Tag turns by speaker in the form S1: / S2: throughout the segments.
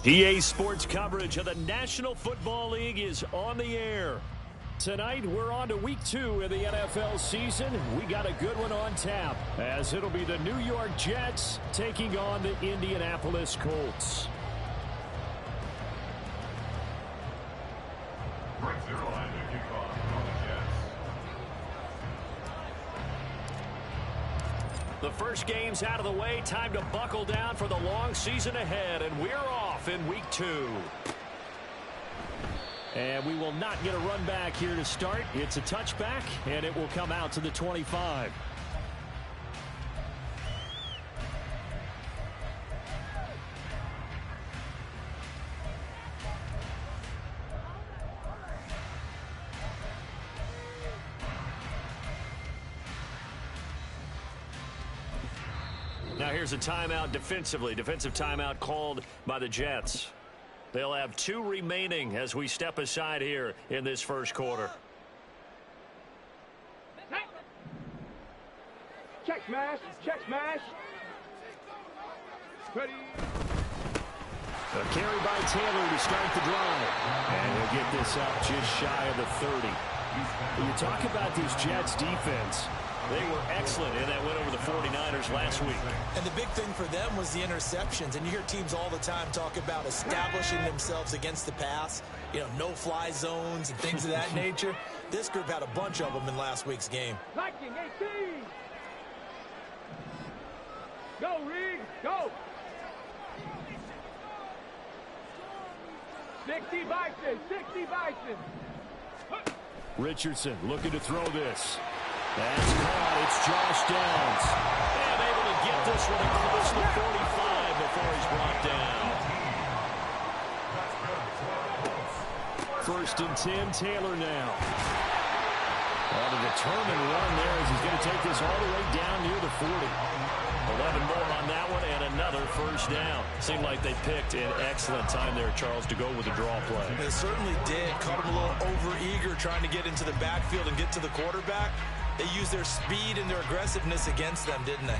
S1: EA Sports coverage of the National Football League is on the air. Tonight, we're on to Week 2 of the NFL season. We got a good one on tap, as it'll be the New York Jets taking on the Indianapolis Colts. The first game's out of the way. Time to buckle down for the long season ahead, and we're off in Week 2. And we will not get a run back here to start. It's a touchback, and it will come out to the 25. Now here's a timeout defensively. Defensive timeout called by the Jets. They'll have 2 remaining as we step aside here in this first quarter.
S2: Check smash, check smash. Ready.
S1: A carry by Taylor to start the drive. And he'll get this up just shy of the 30. When you talk about this Jets defense, they were excellent in that win over the 49ers last week.
S3: And the big thing for them was the interceptions. And you hear teams all the time talk about establishing themselves against the pass, you know, no-fly zones and things of that nature. This group had a bunch of them in last week's game.
S2: Liking 18. Go, Reed, go. 60 Bison, 60 Bison.
S1: Richardson looking to throw this. That's caught. It's Josh Downs. And able to get this one across the 45 before he's brought down. First and 10, Taylor now. On a determined run there as he's going to take this all the way down near the 40. 11 more on that one and another first down. Seemed like they picked an excellent time there, Charles, to go with the draw play.
S3: They certainly did. Caught him a little over-eager trying to get into the backfield and get to the quarterback. They used their speed and their aggressiveness against them, didn't they?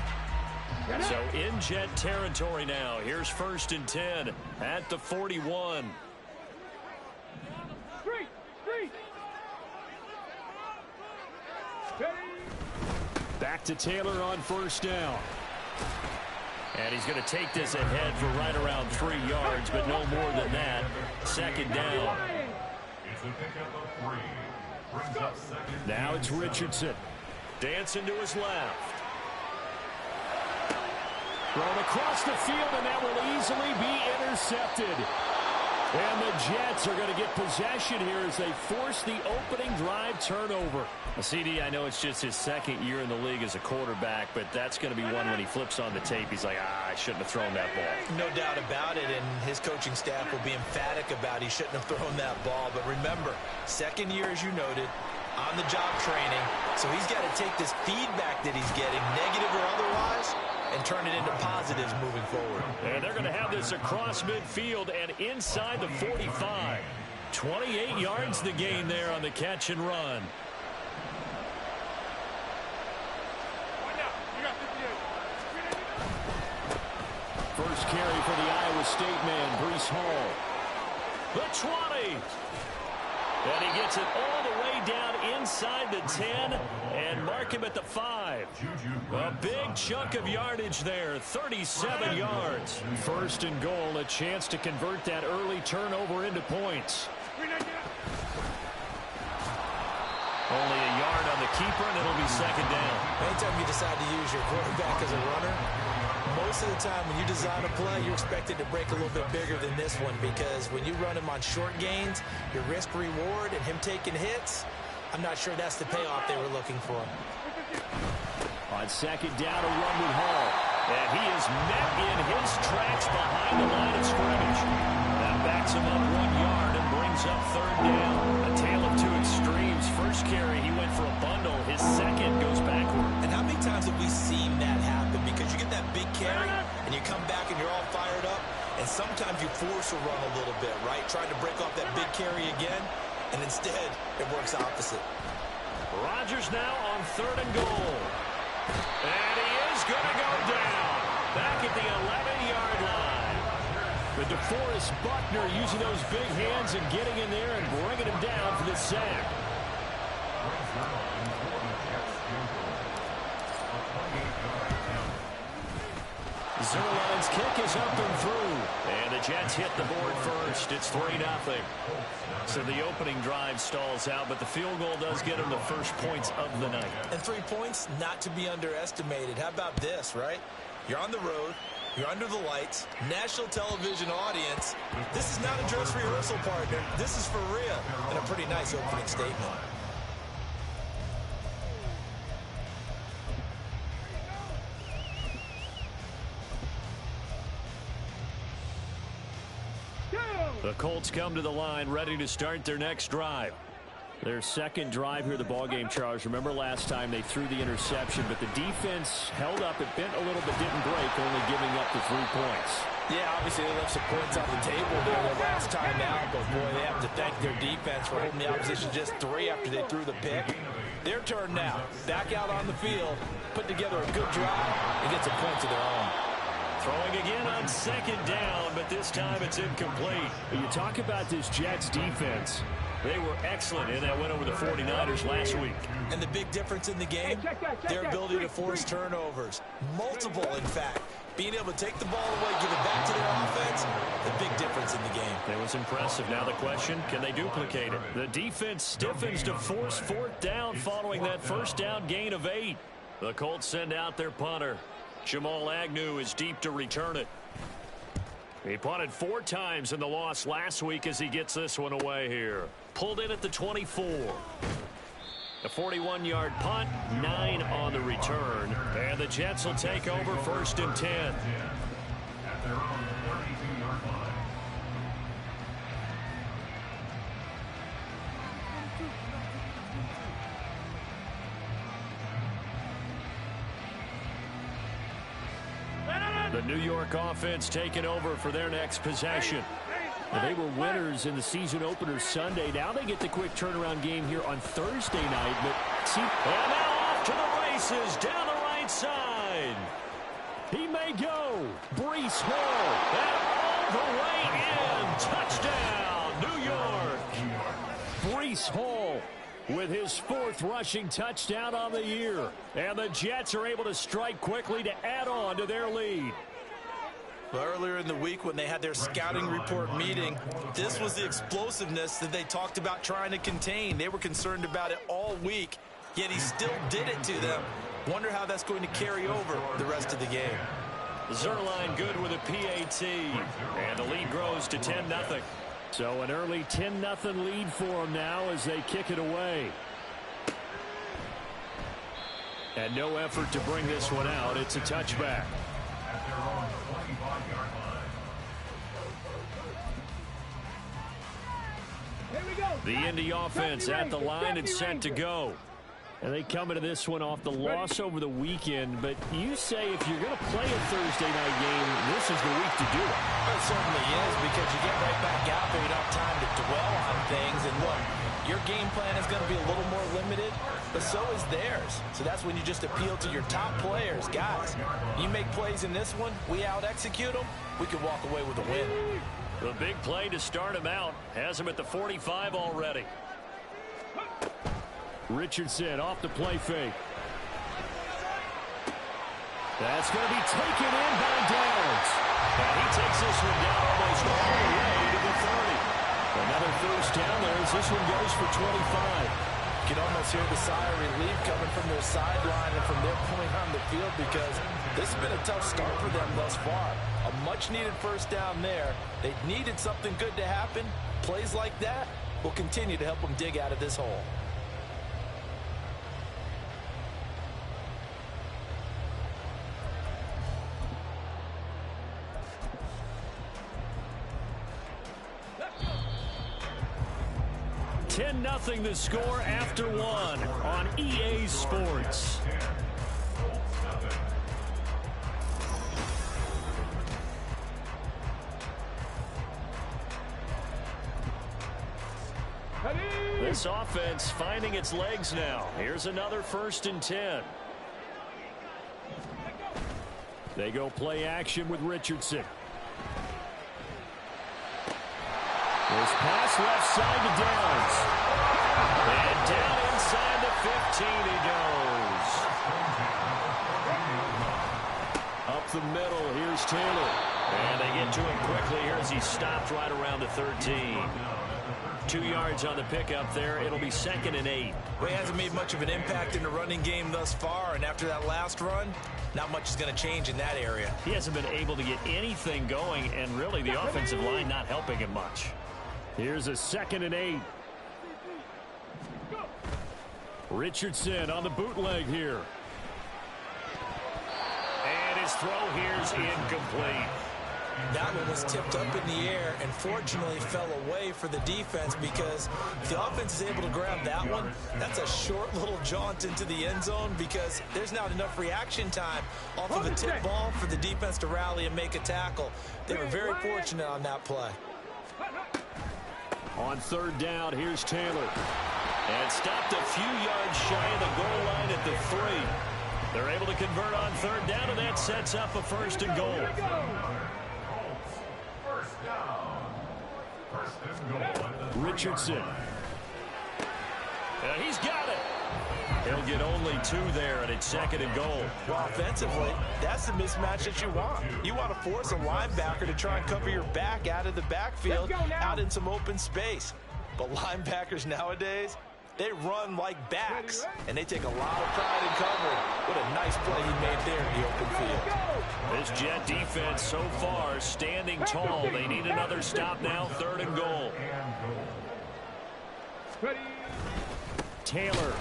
S1: So in Jet territory now. Here's first and 10 at the 41.
S2: Street.
S1: Back to Taylor on first down. And he's going to take this ahead for right around 3 yards, but no more than that. Second down. Now it's Richardson. Dancing to his left. Thrown across the field, and that will easily be intercepted. And the Jets are going to get possession here as they force the opening drive turnover. CD, I know it's just his second year in the league as a quarterback, but that's going to be one when he flips on the tape. He's like, I shouldn't have thrown that ball.
S3: No doubt about it, and his coaching staff will be emphatic about he shouldn't have thrown that ball. But remember, second year, as you noted, on-the-job training. So he's got to take this feedback that he's getting, negative or otherwise, and turn it into positives moving forward.
S1: And they're going to have this across midfield and inside the 45. 28 yards the gain there on the catch and run. First carry for the Iowa State man, Breece Hall. The 20. And he gets it all the way down inside the 10 and mark him at the 5. A big chunk of yardage there, 37 yards. First and goal, a chance to convert that early turnover into points. Only a yard on the keeper, and it'll be second down.
S3: Anytime you decide to use your quarterback as a runner, most of the time when you design a play, you're expected to break a little bit bigger than this one, because when you run him on short gains, your risk-reward and him taking hits, I'm not sure that's the payoff they were looking for.
S1: On second down, a run with Hall. And he is met in his tracks behind the line of scrimmage. That backs him up 1 yard and brings up third down. A tale of two extremes. First carry, he went for a bundle. His second goes backward.
S3: And how many times have we seen that happen? Because you get that big carry, and you come back and you're all fired up, and sometimes you force a run a little bit, right? Trying to break off that big carry again, and instead it works opposite.
S1: Rodgers now on third and goal. And he is going to go down. Back at the 11-yard line. But DeForest Buckner using those big hands and getting in there and bringing him down for the sack. Zerline's kick is up and through. And the Jets hit the board first. It's 3-0. So the opening drive stalls out, but the field goal does get them the first points of the night.
S3: And 3 points, not to be underestimated. How about this, right? You're on the road. You're under the lights. National television audience. This is not a dress rehearsal, partner. This is for real. And a pretty nice opening statement.
S1: The Colts come to the line ready to start their next drive. Their second drive here, the ballgame, Charles. Remember last time they threw the interception, but the defense held up. It bent a little but didn't break, only giving up the 3 points.
S3: Yeah, obviously they left some points on the table there the last time out, but boy, they have to thank their defense for holding the opposition just 3 after they threw the pick. Their turn now. Back out on the field, put together a good drive, and get some points of their own.
S1: Throwing again on second down, but this time it's incomplete. You talk about this Jets defense. They were excellent in that win over the 49ers last week.
S3: And the big difference in the game, their ability to force turnovers. Multiple, in fact. Being able to take the ball away, give it back to their offense, the big difference in the game.
S1: That was impressive. Now the question, can they duplicate it? The defense stiffens to force 4th down following that first down gain of 8. The Colts send out their punter. Jamal Agnew is deep to return it. He punted 4 times in the loss last week as he gets this one away here. Pulled in at the 24. A 41-yard punt, 9 on the return. And the Jets will take over 1st and 10. The New York offense taking over for their next possession. Well, they were winners in the season opener Sunday. Now they get the quick turnaround game here on Thursday night. But see, and now off to the races down the right side. He may go. Breece Hall. And all the way in. Touchdown, New York. Breece Hall with his 4th rushing touchdown on the year. And the Jets are able to strike quickly to add on to their lead.
S3: Well, earlier in the week when they had their scouting report meeting, this was the explosiveness that they talked about trying to contain. They were concerned about it all week, yet he still did it to them. Wonder how that's going to carry over the rest of the game.
S1: Zerline good with a PAT, and the lead grows to 10-0. So an early 10-0 lead for them now as they kick it away. And no effort to bring this one out. It's a touchback. The Indy offense at the line and set to go. And they come into this one off the loss over the weekend. But you say if you're going to play a Thursday night game, this is the week to do it.
S3: It certainly is, because you get right back out there. You don't have time to dwell on things. And look, your game plan is going to be a little more limited, but so is theirs. So that's when you just appeal to your top players. Guys, you make plays in this one, we out-execute them, we can walk away with a win.
S1: The big play to start him out has him at the 45 already. Richardson off the play fake. That's going to be taken in by Downs. And he takes this one down almost all the way to the 30. Another first down there as this one goes for 25.
S3: You can almost hear the sigh of relief coming from their sideline and from their point on the field, because this has been a tough start for them thus far. A much-needed first down there. They needed something good to happen. Plays like that will continue to help them dig out of this hole.
S1: Nothing the score after 1 on EA Sports. This offense finding its legs now. Here's another 1st and 10. They go play action with Richardson. This pass left side to Downs. And down inside the 15 he goes. Up the middle, here's Taylor. And they get to him quickly here as he stopped right around the 13. 2 yards on the pickup there. It'll be 2nd and 8.
S3: Well, he hasn't made much of an impact in the running game thus far, and after that last run, not much is going to change in that area.
S1: He hasn't been able to get anything going, and really the offensive line not helping him much. Here's a 2nd and 8. Richardson on the bootleg here. And his throw here's incomplete.
S3: That one was tipped up in the air and fortunately fell away for the defense, because if the offense is able to grab that one, that's a short little jaunt into the end zone, because there's not enough reaction time off of a tip ball for the defense to rally and make a tackle. They were very fortunate on that play.
S1: On 3rd down, here's Taylor. And stopped a few yards shy of the goal line at the 3. They're able to convert on 3rd down, and that sets up a 1st and goal. Richardson. He's got it. He'll get only 2 there, and it's 2nd and goal.
S3: Well, offensively, that's the mismatch that you want. You want to force a linebacker to try and cover your back out of the backfield, out in some open space. But linebackers nowadays, they run like backs, and they take a lot of pride in covering. What a nice play he made there in the open field.
S1: This Jet defense so far standing tall. They need another stop now, 3rd and goal. Taylor.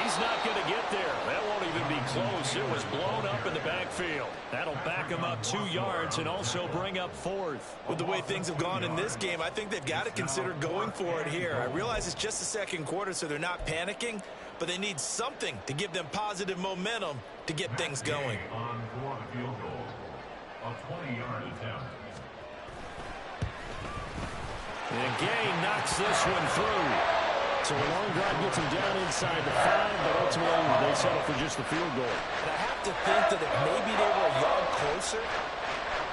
S1: He's not going to get there. That won't even be close. It was blown up in the backfield. That'll back him up 2 yards and also bring up 4th.
S3: With the way things have gone in this game, I think they've got to consider going for it here. I realize it's just the 2nd quarter, so they're not panicking, but they need something to give them positive momentum to get things going.
S4: On for the field goal, a 20-yard attempt.
S1: And Gay knocks this one through. So a long drive gets him down inside the 5, but ultimately they settle for just the field goal.
S3: And I have to think that if maybe they were a yard closer,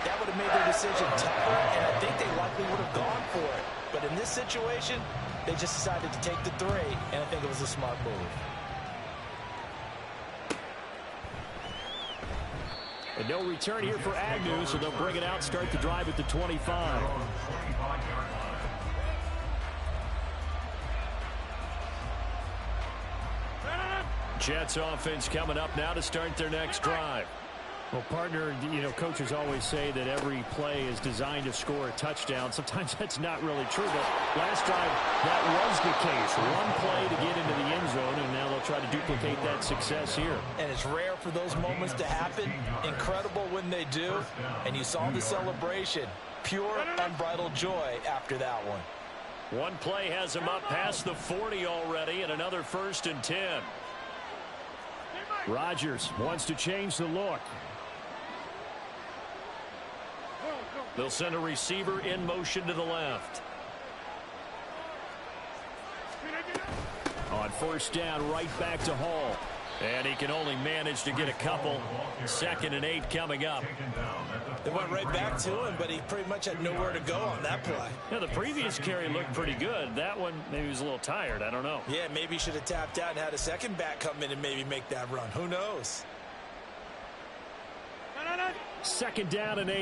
S3: that would have made their decision tougher, and I think they likely would have gone for it. But in this situation, they just decided to take the 3, and I think it was a smart move.
S1: And no return here for Agnew, so they'll bring it out, start the drive at the 25. Jets offense coming up now to start their next drive. Well, partner, coaches always say that every play is designed to score a touchdown. Sometimes that's not really true, but last drive, that was the case. One play to get into the end zone, and now they'll try to duplicate that success here.
S3: And it's rare for those moments to happen. Incredible when they do. And you saw the celebration. Pure, unbridled joy after that one.
S1: One play has him up past the 40 already, and another 1st and 10. Rodgers wants to change the look. They'll send a receiver in motion to the left. On 1st down, right back to Hall. And he can only manage to get a couple. 2nd and 8 coming up.
S3: They went right back to him, but he pretty much had nowhere to go on that play.
S1: Yeah, the previous carry looked pretty good. That one, maybe he was a little tired. I don't know.
S3: Yeah, maybe he should have tapped out and had a second back come in and maybe make that run. Who knows?
S1: 2nd down and 8.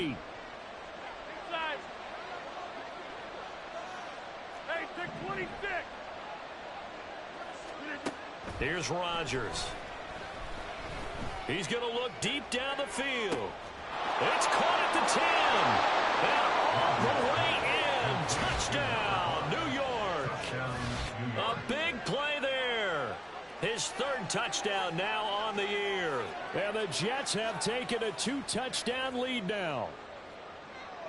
S2: Hey, 626.
S1: Here's Rodgers. He's going to look deep down the field. It's caught at the 10. And all the way in. Touchdown, New York. A big play there. His 3rd touchdown now on the year. And the Jets have taken a 2-touchdown lead now.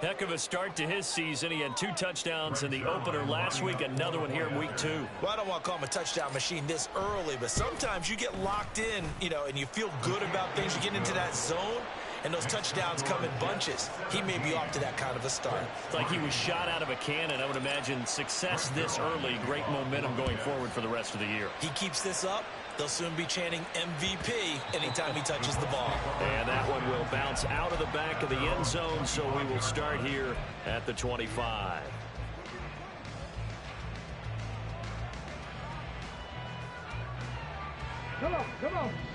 S1: Heck of a start to his season. He had 2 touchdowns in the opener last week, another one here in week 2.
S3: Well, I don't want to call him a touchdown machine this early, but sometimes you get locked in, and you feel good about things. You get into that zone, and those touchdowns come in bunches. He may be off to that kind of a start.
S1: It's like he was shot out of a cannon. I would imagine success this early, great momentum going forward for the rest of the year.
S3: He keeps this up, they'll soon be chanting MVP anytime he touches the ball.
S1: And that one will bounce out of the back of the end zone, so we will start here at the 25.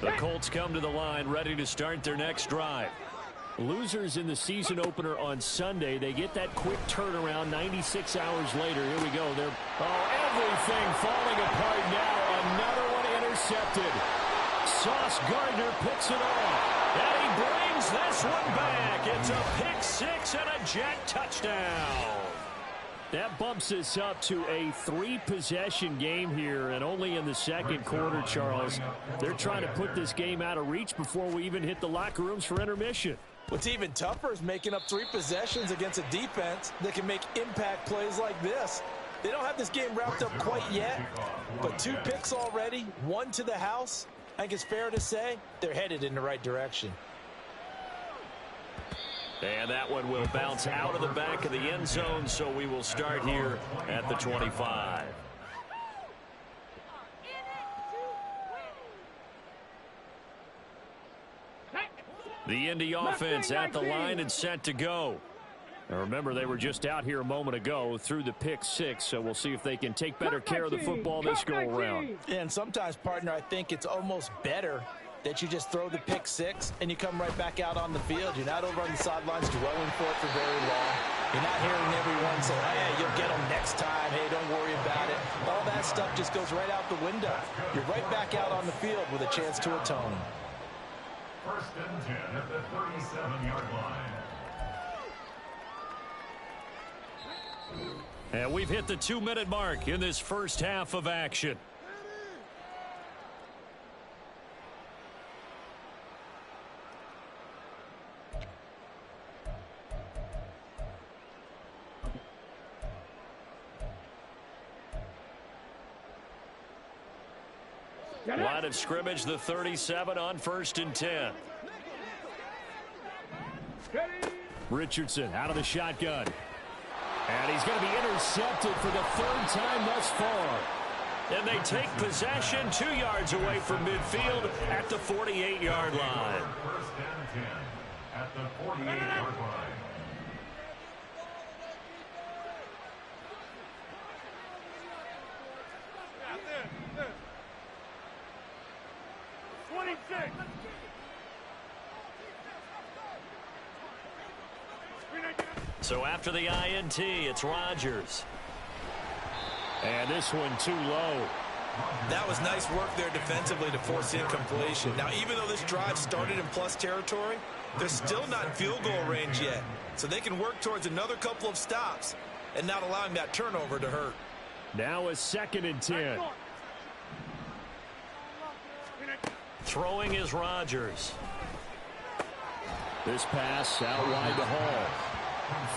S1: The Colts come to the line ready to start their next drive. Losers in the season opener on Sunday, they get that quick turnaround 96 hours later. Here we go. Everything falling apart now. Another one intercepted. Sauce Gardner picks it off. And he brings this one back. It's a pick six and a Jet touchdown. That bumps us up to a three-possession game here, and only in the second quarter, Charles. They're trying to put this game out of reach before we even hit the locker rooms for intermission.
S3: What's even tougher is making up three possessions against a defense that can make impact plays like this. They don't have this game wrapped up quite yet, but 2 picks already, 1 to the house. I think it's fair to say they're headed in the right direction.
S1: And that one will bounce out of the back of the end zone, so we will start here at the 25. The Indy offense at the line and set to go. Now remember, they were just out here a moment ago through the pick six, so we'll see if they can take better care of the football this go-around.
S3: And sometimes, partner, I think it's almost better that you just throw the pick six and you come right back out on the field. You're not over on the sidelines dwelling for it for very long. You're not hearing everyone say, hey, you'll get them next time. Hey, don't worry about it. All that stuff just goes right out the window. You're right back out on the field with a chance to atone.
S4: First and 10 at the 37-yard line.
S1: And we've hit the 2-minute mark in this first half of action. Line of scrimmage, the 37 on 1st and 10. Richardson out of the shotgun. And he's going to be intercepted for the 3rd time thus far. And they take possession 2 yards away from midfield at the 48-yard line.
S4: First and 10 at the 48-yard line.
S1: So after the INT, it's Rodgers. And this one too low.
S3: That was nice work there defensively to force the incompletion. Now, even though this drive started in plus territory, they're still not in field goal range yet. So they can work towards another couple of stops and not allowing that turnover to hurt.
S1: Now a 2nd and 10. Throwing is Rodgers. This pass out wide to Hall.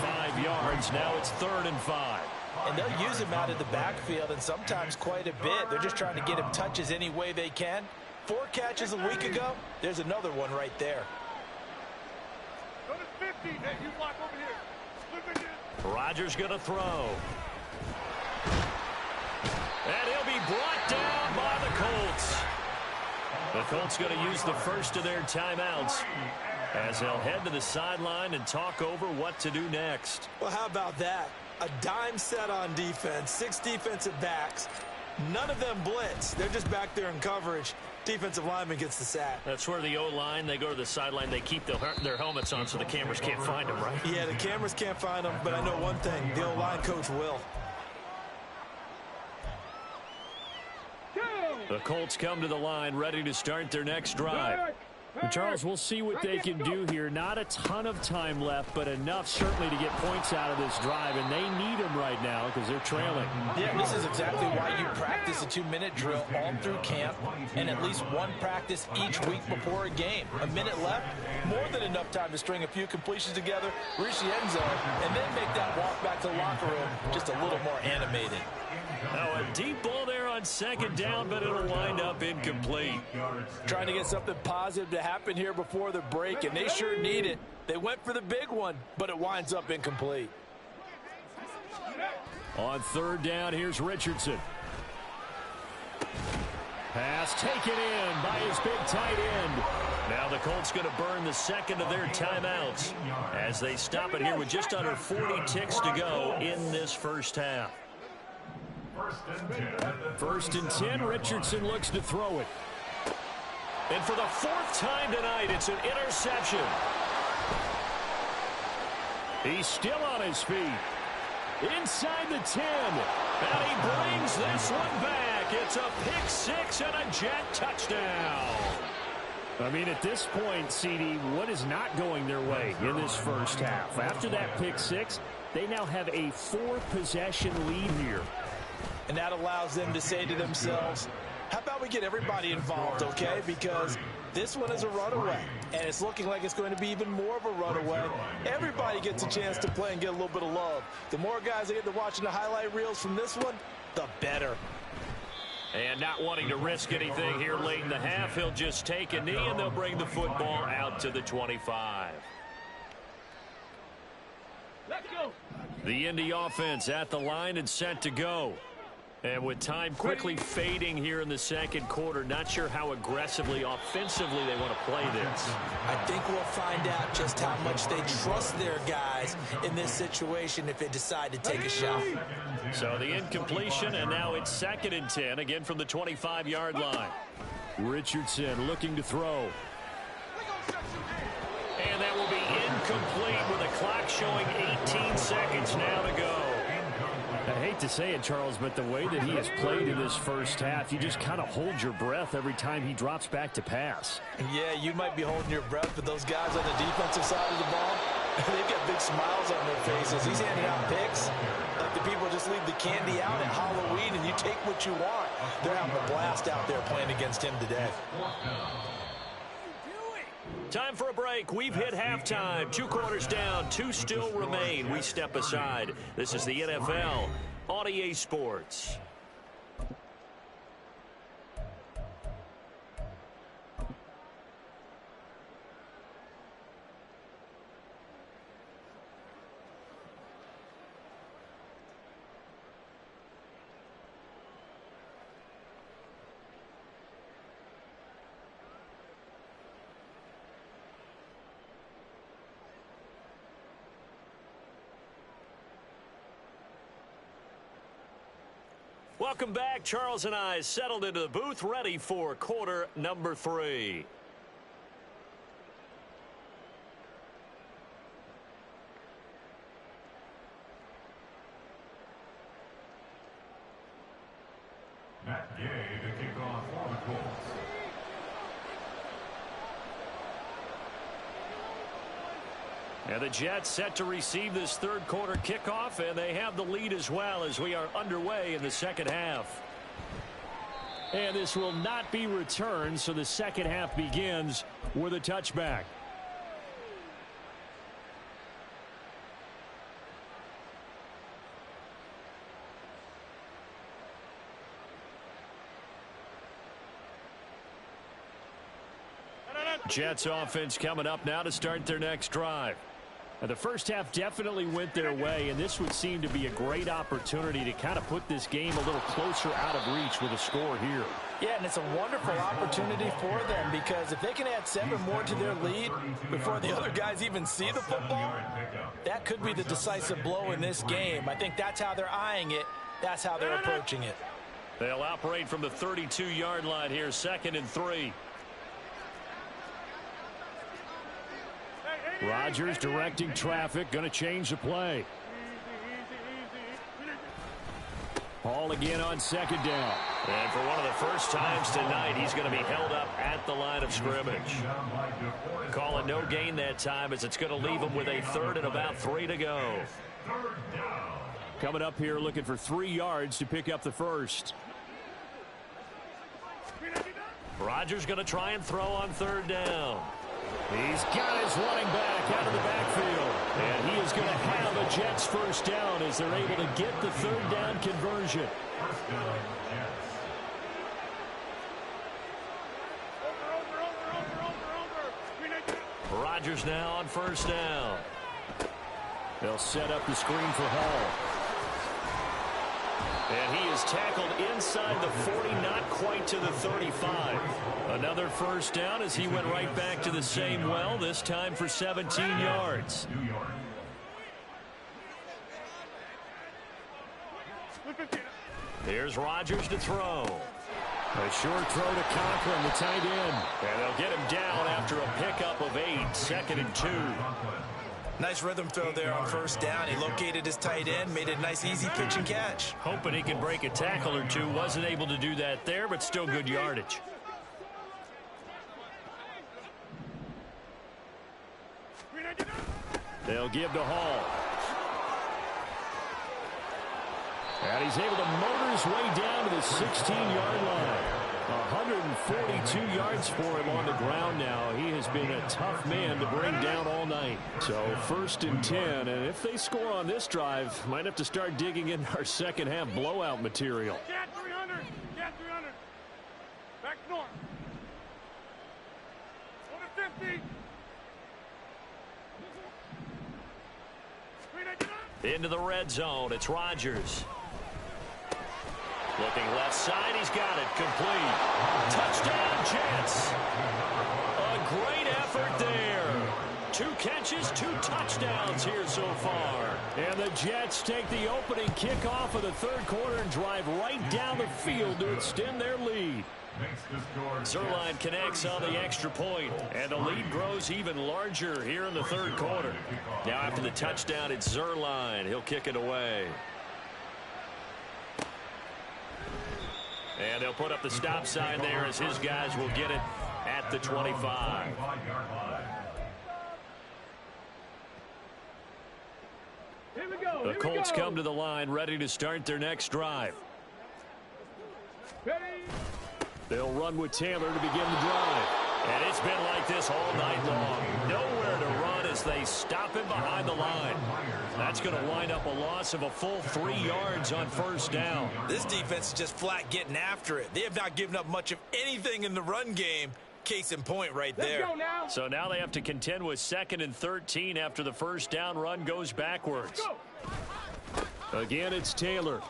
S1: 5 yards. Now it's 3rd and 5.
S3: And they'll use him out of the backfield, and sometimes quite a bit. They're just trying to get him touches any way they can. 4 catches a week ago. There's another one right there.
S2: Go to 50. Hey, you block over here. Slip it in.
S1: Rodgers going to throw. And he'll be brought down by the Colts. The Colts going to use the first of their timeouts as they'll head to the sideline and talk over what to do next.
S3: Well, how about that? A dime set on defense, 6 defensive backs. None of them blitz. They're just back there in coverage. Defensive lineman gets the sack.
S1: That's where the O-line, they go to the sideline, they keep their helmets on so the cameras can't find them, right?
S3: Yeah, the cameras can't find them, but I know one thing, the O-line coach will.
S1: The Colts come to the line ready to start their next drive. And Charles, we'll see what they can do here. Not a ton of time left, but enough certainly to get points out of this drive, and they need them right now because they're trailing.
S3: Yeah, this is exactly why you practice a 2-minute drill all through camp and at least 1 practice each week before a game. A minute left, more than enough time to string a few completions together, reach the end zone, and then make that walk back to the locker room just a little more animated.
S1: Now a deep ball there on 2nd down, but it'll wind up incomplete.
S3: Trying to get something positive to happen here before the break, and they sure need it. They went for the big one, but it winds up incomplete.
S1: On 3rd down, here's Richardson. Pass taken in by his big tight end. Now the Colts going to burn the 2nd of their timeouts as they stop it here with just under 40 ticks to go in this first half.
S4: 1st and 10.
S1: 1st and 10, Richardson looks to throw it. And for the fourth time tonight, it's an interception. He's still on his feet. Inside the 10. And he brings this one back. It's a pick six and a Jet touchdown.
S5: I mean, at this point, CD, what is not going their way in this first half? After that pick six, they now have a 4-possession lead here.
S3: And that allows them to say to themselves, how about we get everybody involved, okay? Because this one is a runaway, and it's looking like it's going to be even more of a runaway. Everybody gets a chance to play and get a little bit of love. The more guys that get to watching the highlight reels from this one, the better.
S1: And not wanting to risk anything here late in the half, he'll just take a knee, and they'll bring the football out to the 25.
S2: Let's go.
S1: The Indy offense at the line and set to go. And with time quickly fading here in the second quarter, not sure how aggressively, offensively they want to play this.
S3: I think we'll find out just how much they trust their guys in this situation if they decide to take a shot.
S1: So the incompletion, and now it's 2nd and 10, again from the 25-yard line.
S5: Richardson looking to throw.
S1: And that will be incomplete with the clock showing 18 seconds now to go.
S5: I hate to say it, Charles, but the way that he has played in this first half, you just kind of hold your breath every time he drops back to pass.
S3: Yeah, you might be holding your breath, but those guys on the defensive side of the ball, they've got big smiles on their faces. He's handing out picks like the people just leave the candy out at Halloween and you take what you want. They're having a blast out there playing against him today.
S1: Time for a break. We've hit halftime. 2 quarters down. 2 still remain. We step aside. This is the NFL on EA Sports. Welcome back. Charles and I settled into the booth, ready for quarter number 3.
S4: Matt Gay to kick off for the Colts.
S1: And the Jets set to receive this third quarter kickoff, and they have the lead as well as we are underway in the second half.
S5: And this will not be returned, so the second half begins with a touchback.
S1: Jets offense coming up now to start their next drive.
S5: Now, the first half definitely went their way, and this would seem to be a great opportunity to kind of put this game a little closer out of reach with a score here.
S3: Yeah, and it's a wonderful opportunity for them because if they can add 7 more to their lead before the other guys even see the football, that could be the decisive blow in this game. I think that's how they're eyeing it. That's how they're approaching it.
S1: They'll operate from the 32-yard line here, 2nd and 3.
S5: Rodgers directing traffic, going to change the play. Hall again on 2nd down.
S1: And for one of the first times tonight, he's going to be held up at the line of scrimmage. Call it no gain that time as it's going to leave him with a 3rd and about 3 to go.
S5: Coming up here looking for 3 yards to pick up the first.
S1: Rodgers going to try and throw on 3rd down.
S5: He's got his running back out of the backfield. And he is going to have a Jets first down as they're able to get the 3rd down conversion.
S1: Rodgers now on 1st down.
S5: They'll set up the screen for Hall.
S1: And he is tackled inside the 40, not quite to the 35. Another first down as he went right back to the same well, this time for 17 yards. Here's Rodgers to throw.
S5: A short throw to Conklin, the tight end.
S1: And they'll get him down after a pickup of 8, 2nd and 2.
S3: Nice rhythm throw there on first down. He located his tight end, made it a nice easy pitch and catch.
S1: Hoping he can break a tackle or two. Wasn't able to do that there, but still good yardage.
S5: They'll give to Hall. And he's able to motor his way down to the 16-yard line. 142 yards for him on the ground now. He has been a tough man to bring down all night. So 1st and 10, and if they score on this drive, might have to start digging in our second half blowout material.
S2: Get 300. Get 300. Back north. Go to 50.
S1: Into the red zone. It's Rodgers. Looking left side. He's got it. Complete. Touchdown, Jets. A great effort there. 2 catches, 2 touchdowns here so far.
S5: And the Jets take the opening kickoff of the 3rd quarter and drive right down the field to extend their lead.
S1: Zuerlein connects on the extra point, and the lead grows even larger here in the 3rd quarter. Now after the touchdown, it's Zuerlein. He'll kick it away. And they'll put up the stop sign there as his guys will get it at the 25. The Colts come to the line ready to start their next drive.
S5: They'll run with Taylor to begin the drive.
S1: And it's been like this all night long. Nowhere to run as they stop him behind the line. That's going to wind up a loss of a full 3 yards on first down.
S3: This defense is just flat getting after it. They have not given up much of anything in the run game. Case in point right there.
S2: Let's go now.
S1: So now they have to contend with 2nd and 13 after the first down run goes backwards.
S5: Again, it's Taylor.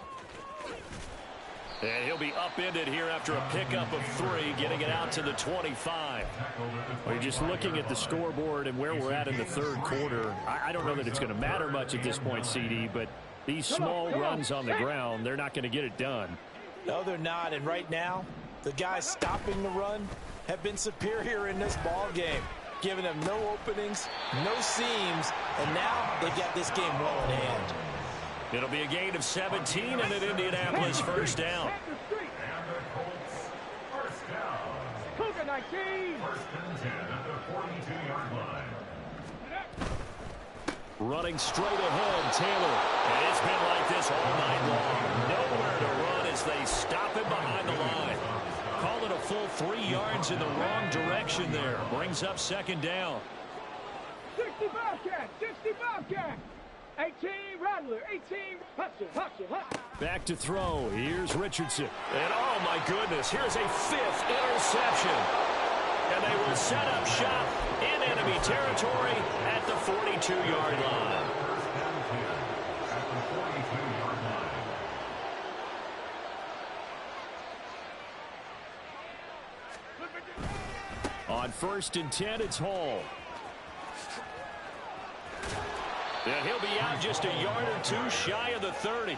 S1: And he'll be upended here after a pickup of 3, getting it out to the 25.
S5: Well, you're just looking at the scoreboard and where we're at in the 3rd quarter. I don't know that it's going to matter much at this point, CD, but these small runs on the ground, they're not going to get it done.
S3: No, they're not. And right now, the guys stopping the run have been superior in this ball game, giving them no openings, no seams, and now they've got this game well in hand.
S1: It'll be a gain of 17 and an Indianapolis first down.
S2: Cougar 19.
S4: 1st and 10 at the 42-yard line.
S5: Running straight ahead, Taylor.
S1: And it's been like this all night long. Nowhere to run as they stop him behind the line. Call it a full 3 yards in the wrong direction there. Brings up 2nd down.
S2: 60 Bobcat. 60 Bobcat. 18 Rattler. 18 Hutcher.
S5: Back to throw. Here's Richardson.
S1: And oh my goodness, here's a 5th interception. And they will set up shop in enemy territory at the 42-yard line.
S5: On 1st and 10, it's Hall.
S1: And he'll be out just a yard or 2 shy of the 30.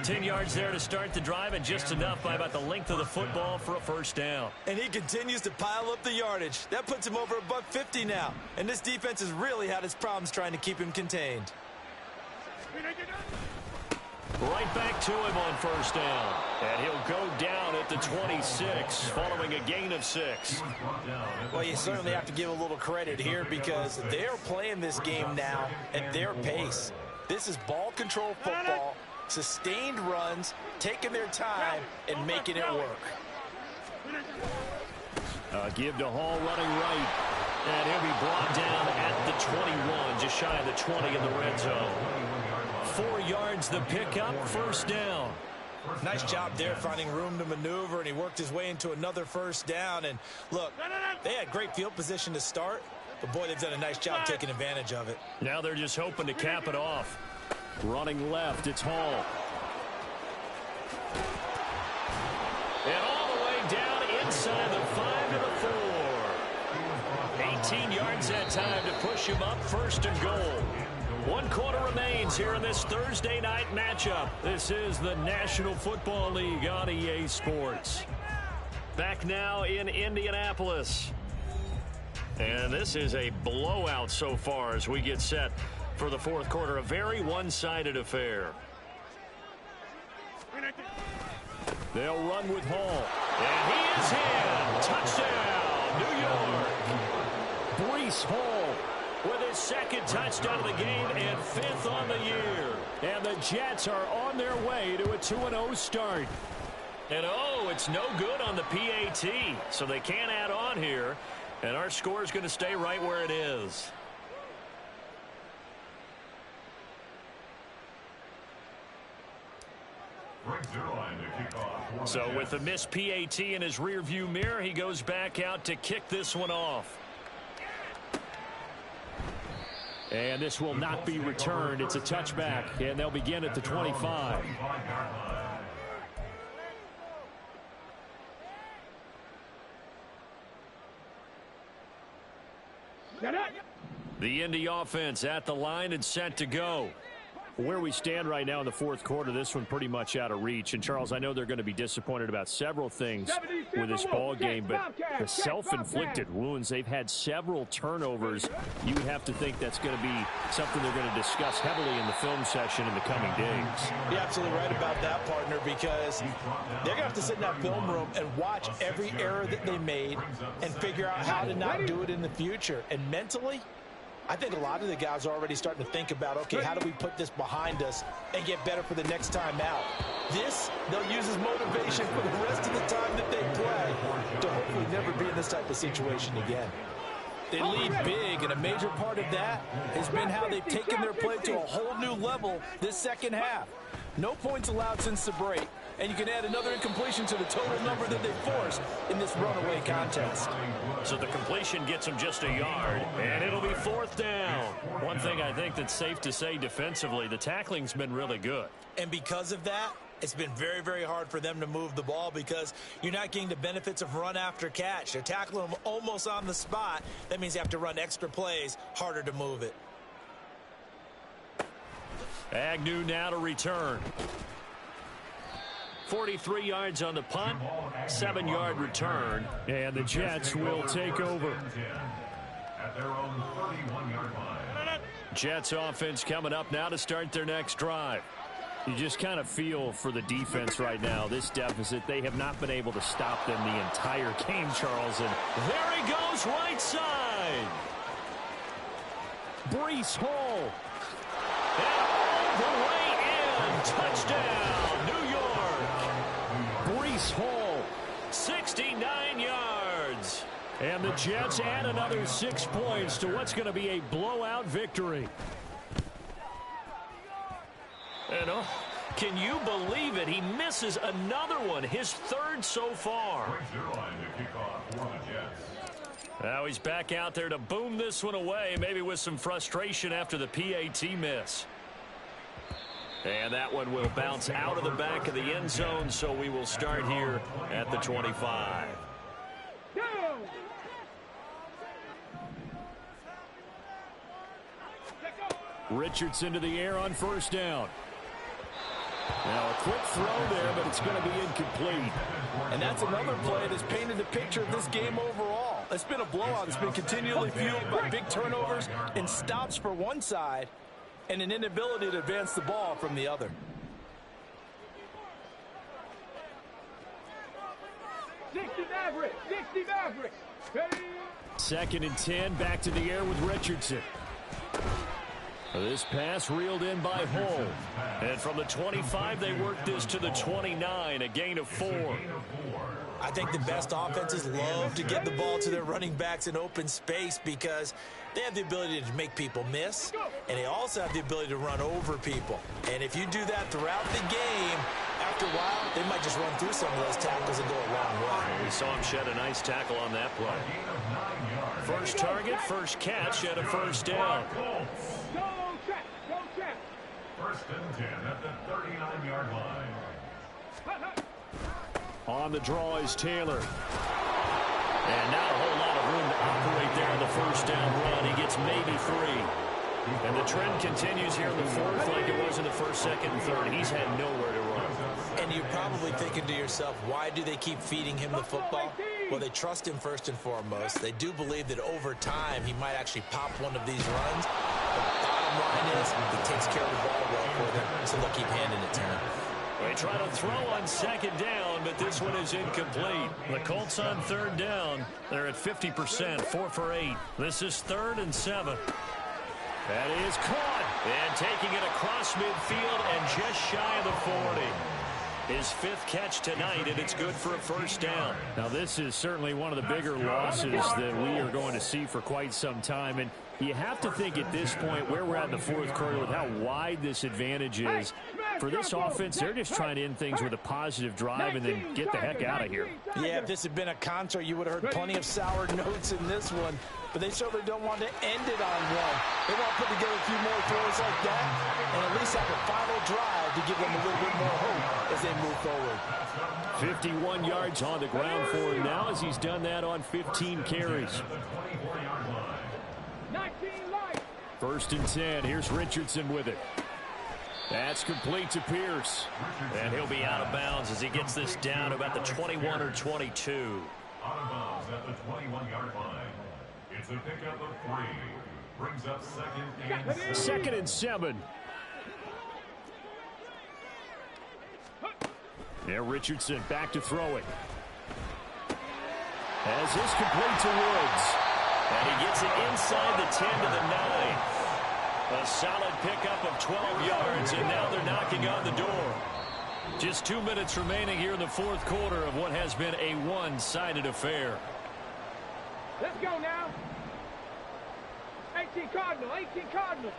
S1: 10 yards there to start the drive, and just enough by about the length of the football for a first down.
S3: And he continues to pile up the yardage. That puts him over $150 now. And this defense has really had its problems trying to keep him contained.
S1: Right back to him on first down. And he'll go down at the 26 following a gain of 6.
S3: Well, you certainly have to give a little credit here because they're playing this game now at their pace. This is ball control football, sustained runs, taking their time, and making it work.
S5: Give to Hall running right.
S1: And he'll be brought down at the 21, just shy of the 20 in the red zone. 4 yards the pickup, first down.
S3: Nice job there finding room to maneuver, and he worked his way into another first down. And look, they had great field position to start, but boy, they've done a nice job taking advantage of it.
S1: Now they're just hoping to cap it off.
S5: Running left, it's Hall.
S1: And all the way down inside the 5 to the 4. 18 yards that time to push him up, 1st and goal. 1 quarter remains here in this Thursday night matchup. This is the National Football League on EA Sports. Back now in Indianapolis. And this is a blowout so far as we get set for the fourth quarter. A very one-sided affair.
S5: They'll run with Hall.
S1: And he is in. Touchdown, New York.
S5: Breece Hall
S1: with his second touchdown of the game and fifth on the year.
S5: And the Jets are on their way to a 2-0 start.
S1: And it's no good on the PAT, so they can't add on here. And our score is going to stay right where it is. So with the missed PAT in his rearview mirror, he goes back out to kick this one off.
S5: And this will not be returned. It's a touchback, and they'll begin at the 25. The Indy offense at the line and set to go. Where we stand right now in the fourth quarter, this one pretty much out of reach. And, Charles, I know they're going to be disappointed about several things with this ball game, but the self-inflicted wounds, they've had several turnovers. You would have to think that's going to be something they're going to discuss heavily in the film session in the coming days.
S3: You're absolutely right about that, partner, because they're going to have to sit in that film room and watch every error that they made and figure out how to not do it in the future. And mentally, I think a lot of the guys are already starting to think about, okay, how do we put this behind us and get better for the next time out? This, they'll use as motivation for the rest of the time that they play to hopefully never be in this type of situation again. They lead big, and a major part of that has been how they've taken their play to a whole new level this second half. No points allowed since the break, and you can add another incompletion to the total number that they forced in this runaway contest.
S1: So the completion gets them just a yard, and it'll be fourth down. One thing I think that's safe to say defensively, the tackling's been really good.
S3: And because of that, it's been very, very hard for them to move the ball because you're not getting the benefits of run after catch. They're tackling them almost on the spot. That means you have to run extra plays, harder to move it.
S1: Agnew now to return. 43 yards on the punt, 7-yard return, and the Jets will take over.
S4: At their own 31-yard line.
S1: Jets offense coming up now to start their next drive.
S5: You just kind of feel for the defense right now, this deficit. They have not been able to stop them the entire game, Charles. And
S1: there he goes, right side.
S5: Breece Hall.
S1: And all the way in. Touchdown, New York.
S5: Breece Hall.
S1: 69 yards.
S5: And the Jets add another 6 points to what's going to be a blowout victory.
S1: And can you believe it? He misses another one, his third so far. Now he's back out there to boom this one away, maybe with some frustration after the PAT miss. And that one will bounce out of the back of the end zone, so we will start here at the 25.
S5: Richardson to the air on first down. Now a quick throw there, but it's going to be incomplete.
S3: And that's another play that's painted the picture of this game overall. It's been a blowout. It's been continually fueled by big turnovers and stops for one side and an inability to advance the ball from the other.
S5: Second and 10, back to the air with Richardson. This pass reeled in by Hall.
S1: And from the 25, they work this to the 29, a gain of 4.
S3: I think the best offenses love to get the ball to their running backs in open space because they have the ability to make people miss, and they also have the ability to run over people. And if you do that throughout the game, after a while, they might just run through some of those tackles and go a long way.
S1: We saw him shed a nice tackle on that play. First target, first catch, and a first down.
S4: First and 10 at the 39-yard line.
S5: On the draw is Taylor.
S1: And not a whole lot of room to operate there on the first down run. He gets maybe 3. And the trend continues here in the fourth like it was in the first, second, and third. He's had nowhere to run.
S3: And you're probably thinking to yourself, why do they keep feeding him the football? Well, they trust him first and foremost. They do believe that over time he might actually pop one of these runs. But the bottom line is he takes care of the ball well for them, so they'll keep handing it to him.
S1: They try to throw on second down, but this one is incomplete. The Colts on third down. They're at 50%, 4 for 8. This is 3rd and 7. That is caught. And taking it across midfield and just shy of the 40. His 5th catch tonight, and it's good for a first down.
S5: Now, this is certainly one of the bigger losses that we are going to see for quite some time. And you have to think at this point where we're at in the 4th quarter with how wide this advantage is. For this offense, they're just trying to end things with a positive drive and then get the heck out of here.
S3: Yeah, if this had been a concert, you would have heard plenty of sour notes in this one. But they certainly don't want to end it on one. They want to put together a few more throws like that and at least have a final drive to give them a little bit more hope as they move forward.
S5: 51 yards on the ground for him now as he's done that on 15 carries. 1st and 10. Here's Richardson with it. That's complete to Pierce.
S1: And he'll be out of bounds as he gets this down about the 21 or 22.
S4: Out of bounds at the 21-yard line. It's a pickup of 3. Brings up 2nd and 7.
S5: 2nd and 7. There, Richardson back to throw it. As this complete to Woods.
S1: And he gets it inside the 10 to the 9. A solid pickup of 12 yards, and now they're knocking on the door. Just 2 minutes remaining here in the 4th quarter of what has been a one-sided affair.
S2: Let's go now. 18 Cardinal, 18 Cardinal.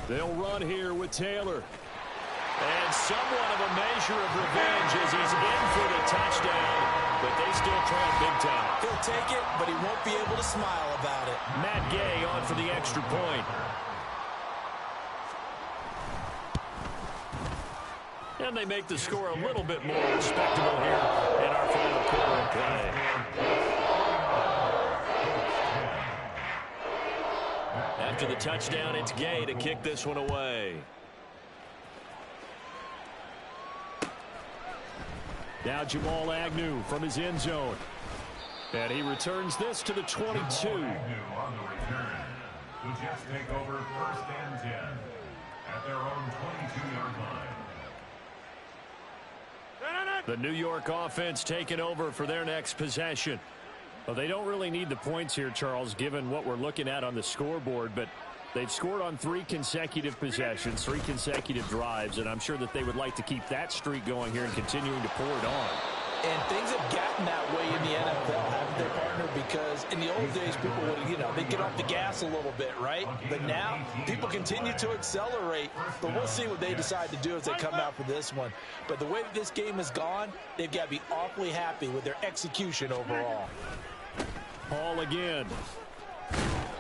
S5: They'll run here with Taylor.
S1: And somewhat of a measure of revenge as he's in for the touchdown. But they still trail big time.
S3: He'll take it, but he won't be able to smile about it.
S1: Matt Gay on for the extra point. And they make the score a little bit more respectable here in our final quarter of play. After the touchdown, it's Gay to kick this one away.
S5: Now Jamal Agnew from his end zone. And he returns this to the 22.
S4: Agnew on the return. The Jets take over 1st and 10 at their own 22-yard line.
S5: The New York offense taking over for their next possession. Well, they don't really need the points here, Charles, given what we're looking at on the scoreboard, but they've scored on 3 consecutive possessions, 3 consecutive drives, and I'm sure that they would like to keep that streak going here and continuing to pour it on.
S3: And things have gotten that way in the NFL, haven't they, partner? Because in the old days, people would, they'd get off the gas a little bit, right? But now, people continue to accelerate. But we'll see what they decide to do as they come out for this one. But the way that this game has gone, they've got to be awfully happy with their execution overall.
S5: Hall again.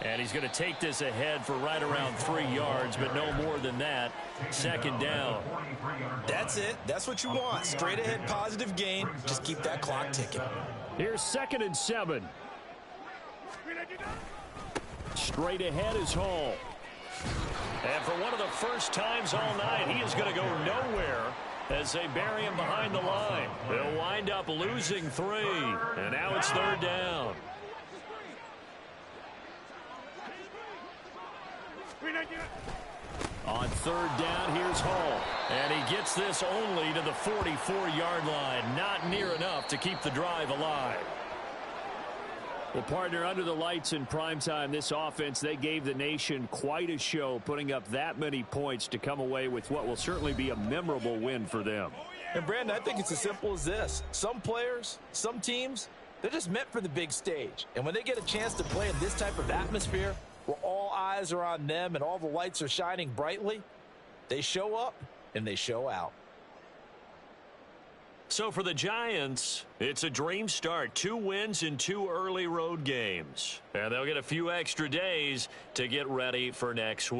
S1: And he's going to take this ahead for right around 3 yards, but no more than that. 2nd down.
S3: That's it. That's what you want. Straight ahead, positive gain. Just keep that clock ticking.
S5: Here's 2nd and 7. Straight ahead is Hall.
S1: And for one of the first times all night, he is going to go nowhere as they bury him behind the line. They'll wind up losing 3. And now it's 3rd down.
S5: On 3rd down, here's Hall.
S1: And he gets this only to the 44-yard line. Not near enough to keep the drive alive.
S5: Well, partner, under the lights in primetime, this offense, they gave the nation quite a show, putting up that many points to come away with what will certainly be a memorable win for them.
S3: And, Brandon, I think it's as simple as this. Some players, some teams, they're just meant for the big stage. And when they get a chance to play in this type of atmosphere, where all eyes are on them and all the lights are shining brightly, they show up and they show out.
S1: So for the Giants, it's a dream start. 2 wins in 2 early road games. And they'll get a few extra days to get ready for next week.